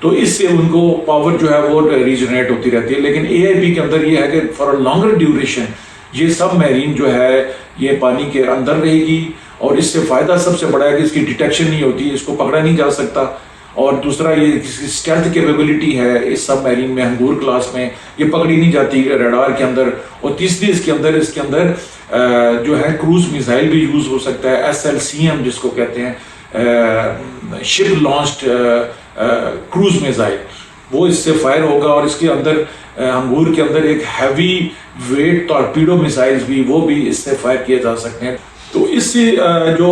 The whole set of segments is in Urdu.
تو اس سے ان کو پاور جو ہے وہ ریجنریٹ ہوتی رہتی ہے. لیکن اے آئی پی کے اندر یہ ہے کہ فار اے لانگر ڈیوریشن یہ سب میرین جو ہے یہ پانی کے اندر رہے گی, اور اس سے فائدہ سب سے بڑا ہے کہ اس کی ڈیٹیکشن نہیں ہوتی, اس کو پکڑا نہیں جا سکتا, اور دوسرا یہ اسٹیلتھ کیپیبلٹی ہے اس سب میرین میں, ہنگور کلاس میں یہ پکڑی نہیں جاتی ریڈار کے اندر, اور تیسری اس کے اندر جو ہے کروز میزائل بھی یوز ہو سکتا ہے, SLCM جس کو کہتے ہیں, شپ لانچڈ کروز میزائل, وہ اس سے فائر ہوگا, اور اس کے اندر ہنگور کے اندر ایک ہیوی ویٹ ٹارپیڈو میزائلز بھی وہ بھی اس سے فائر کیے جا سکتے ہیں. تو اس سے جو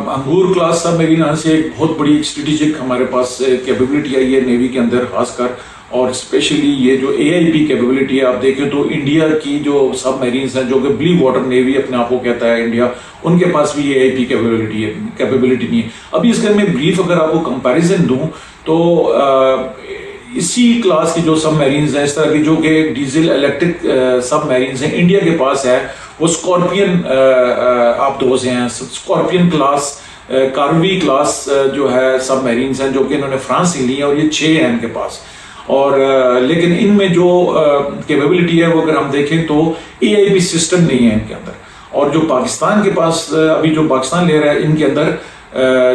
ہنگور کلاس سب میرین سے ایک بہت بڑی اسٹریٹجک ہمارے پاس کیپیبلٹی آئی ہے نیوی کے اندر خاص کر, اور اسپیشلی یہ جو اے آئی پی کیپیبلٹی ہے آپ دیکھیں تو انڈیا کی جو سب میرینز ہیں جو کہ بلیو واٹر نیوی اپنے آپ کو کہتا ہے انڈیا, ان کے پاس بھی اے آئی پی کیپیبلٹی نہیں ہے. ابھی اس کا میں بریف اگر آپ کو کمپیریزن دوں تو اسی کلاس کی جو سب میرینز ہیں اس طرح کی جو کہ ڈیزل الیکٹرک سب میرینز ہیں انڈیا کے پاس ہے, وہ اسکارپین آپ دوز ہیں, اسکارپین کلاس, کاروی کلاس جو ہے سب میرینز ہیں جو کہ انہوں نے فرانس سے لی ہیں, اور یہ 6 ہیں ان کے پاس. اور لیکن ان میں جو کیپیبلٹی ہے وہ اگر ہم دیکھیں تو اے آئی پی سسٹم نہیں ہے ان کے اندر, اور جو پاکستان کے پاس ابھی جو پاکستان لے رہا ہے ان کے اندر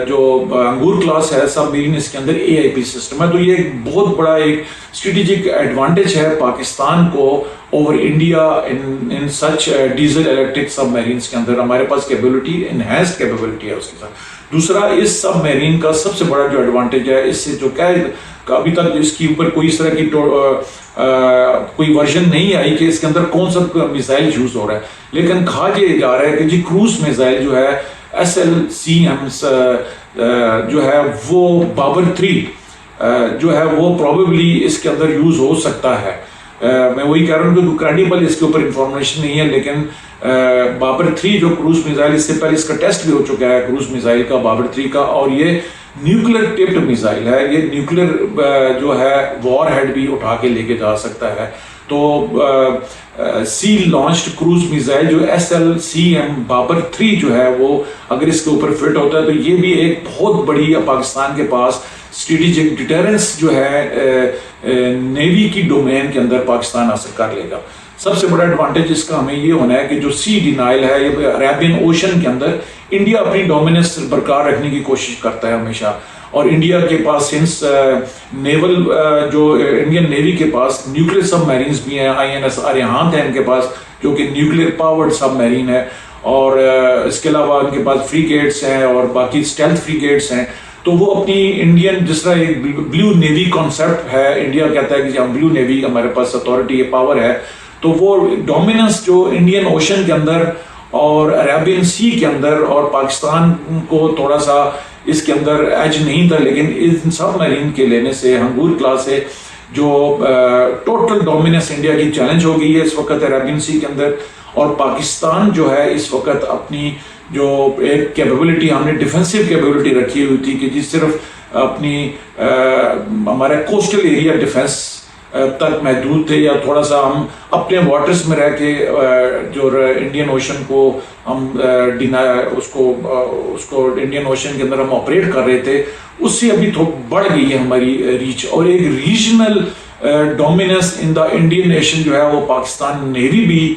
جو ہنگور کلاس ہے سب میرین اس کے اندر اے آئی پی سسٹم ہے. تو یہ ایک بہت بڑا ایک اسٹریٹجک ایڈوانٹیج ہے پاکستان کو اوور انڈیا ان سچ ڈیزل الیکٹرک سب میرینز کے اندر. ہمارے پاس کیپیبلٹی انہینسڈ کیپیبلٹی ہے اس کے ساتھ. دوسرا اس سب میرین کا سب سے بڑا جو ایڈوانٹیج ہے اس سے جو کیا ابھی تک اس کے اوپر کوئی اس طرح کی کوئی ورژن نہیں آئی کہ اس کے اندر کون سا میزائل یوز ہو رہا ہے, لیکن کہا یہ جا رہا ہے کہ جی کروز میزائل جو ہے SLCM جو ہے وہ بابر 3 جو ہے وہ پروبیبلی اس کے اندر یوز ہو سکتا ہے. میں وہی کہہ رہا ہوں کہ کریڈیبل اس کے اوپر انفارمیشن نہیں ہے, لیکن بابر 3 جو کروز میزائل اس سے پہلے اس کا ٹیسٹ بھی ہو چکا ہے کروز میزائل کا بابر 3 کا, اور یہ نیوکلیر ٹپڈ میزائل ہے, یہ نیوکلیر جو ہے وار ہیڈ بھی اٹھا کے لے کے جا سکتا ہے. تو سی لانچڈ کروز میزائل جو SLCM بابر 3 جو ہے وہ اگر اس کے اوپر فٹ ہوتا ہے تو یہ بھی ایک بہت بڑی پاکستان کے پاس اسٹریٹجک ڈیٹرنس جو ہے نیوی کی ڈومین کے اندر پاکستان حاصل کر لے گا. سب سے بڑا ایڈوانٹیج اس کا ہمیں یہ ہونا ہے کہ جو سی ڈینائل ہے یہ عربین اوشن کے اندر انڈیا اپنی ڈومیننس برقرار رکھنے کی کوشش کرتا ہے ہمیشہ, اور انڈیا کے پاس سنس نیول جو انڈین نیوی کے پاس نیوکلیر سب میرینز بھی ہیں, INS اریہانت ہے ان کے پاس جو کہ نیوکلیر پاورڈ سب میرین ہے, اور اس کے علاوہ ان کے پاس فریگیٹس ہیں اور باقی اسٹیلتھ فریگیٹس ہیں. تو وہ اپنی انڈین جس طرح ایک بلیو نیوی کانسیپٹ ہے, انڈیا کہتا ہے کہ ہم بلیو نیوی ہمارے پاس اتھارٹی پاور ہے, تو وہ ڈومیننس جو انڈین اوشن کے اندر اور عربین سی کے اندر, اور پاکستان کو تھوڑا سا اس کے اندر ایج نہیں تھا, لیکن ان سب میرین کے لینے سے ہنگور کلاس سے جو ٹوٹل ڈومیننس انڈیا کی چیلنج ہو گئی ہے اس وقت عربین سی کے اندر. اور پاکستان جو ہے اس وقت اپنی جو ایک کیپیبلٹی ہم نے ڈیفینسو کیپیبلٹی رکھی ہوئی تھی کہ جس صرف اپنی ہمارا کوسٹل ایریا ڈیفینس تک محدود تھے, یا تھوڑا سا ہم اپنے واٹرز میں رہ کے جو انڈین اوشن کو ہم اس کو انڈین اوشن کے اندر ہم آپریٹ کر رہے تھے, اس سے ابھی بڑھ گئی ہے ہماری ریچ, اور ایک regional dominance in the Indian nation جو ہے وہ پاکستان نیوی بھی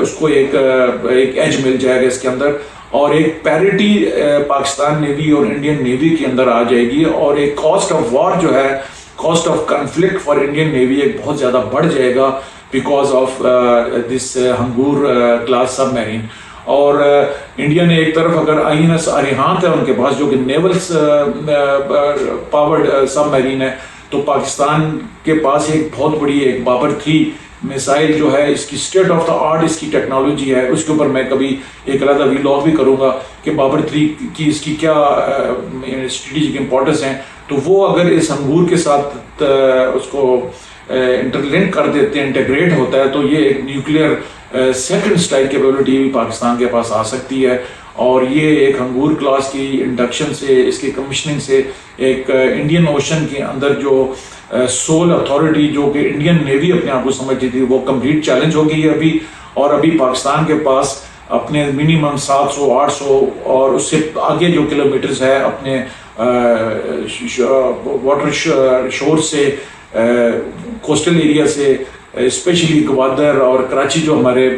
اس کو ایک ایج مل جائے گا اس کے اندر, اور ایک پیرٹی پاکستان نیوی اور انڈین نیوی کے اندر آ جائے گی, اور ایک کاسٹ آف وار جو ہے cost of conflict for Indian navy ایک بہت زیادہ بڑھ جائے گا because of this Hangor class submarine. اور انڈیا نے ایک طرف اگر INS اریہانت ہے ان کے پاس جو کہ نیول پاورڈ سب میرین ہے, تو پاکستان کے پاس ایک بہت بڑی ایک بابر 3 میسائل جو ہے اس کی اسٹیٹ آف دا آرٹ اس کی ٹیکنالوجی ہے. اس کے اوپر میں کبھی ایک علیحدہ ویلاگ بھی کروں گا کہ بابر 3 کی اس کی کیا اسٹریٹجک امپورٹنس ہیں. تو وہ اگر اس ہنگور کے ساتھ اس کو انٹرلنک کر دیتے ہیں, انٹیگریٹ ہوتا ہے, تو یہ ایک نیوکلیئر سیکنڈ اسٹائل کیپیبلٹی بھی پاکستان کے پاس آ سکتی ہے. اور یہ ایک ہنگور کلاس کی انڈکشن سے, اس کی کمیشننگ سے ایک انڈین اوشن کے اندر جو سول اتھارٹی جو کہ انڈین نیوی اپنے آپ کو سمجھتی تھی وہ کمپلیٹ چیلنج ہو گئی ہے ابھی. اور ابھی پاکستان کے پاس اپنے منیمم 700 800 اور اس سے آگے جو کلومیٹرز ہے اپنے واٹر شور سے، کوسٹل ایریا سے، اسپیشلی گوادر اور کراچی جو ہمارے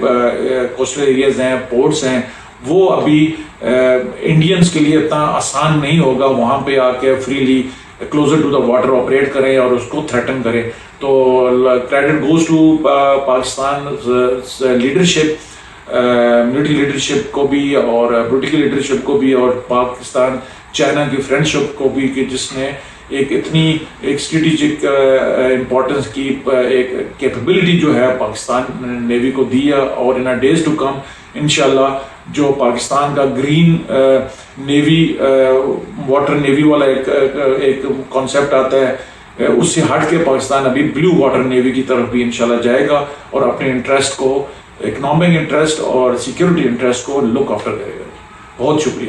کوسٹل ایریاز ہیں، پورٹس ہیں، وہ ابھی انڈینز کے لیے اتنا آسان نہیں ہوگا وہاں پہ آ کے freely closer to the water operate کریں اور اس کو تھریٹن کریں. تو credit goes to Pakistan leadership, military leadership کو بھی اور پولیٹیکل لیڈرشپ کو بھی، اور پاکستان چائنا کی فرینڈشپ کو بھی، کہ جس نے ایک اتنی ایک اسٹریٹجک امپورٹنس کی ایک کیپیبلٹی جو ہے پاکستان نیوی کو دی ہے. اور ان ڈیز ٹو کم انشاءاللہ جو پاکستان کا گرین نیوی، واٹر نیوی والا ایک کانسیپٹ آتا ہے، اس سے ہٹ کے پاکستان ابھی بلیو واٹر نیوی کی طرف بھی انشاءاللہ جائے گا اور اپنے انٹرسٹ کو، اکنامک انٹرسٹ اور سیکیورٹی انٹرسٹ کو لک آفٹر کرے گا. بہت شکریہ.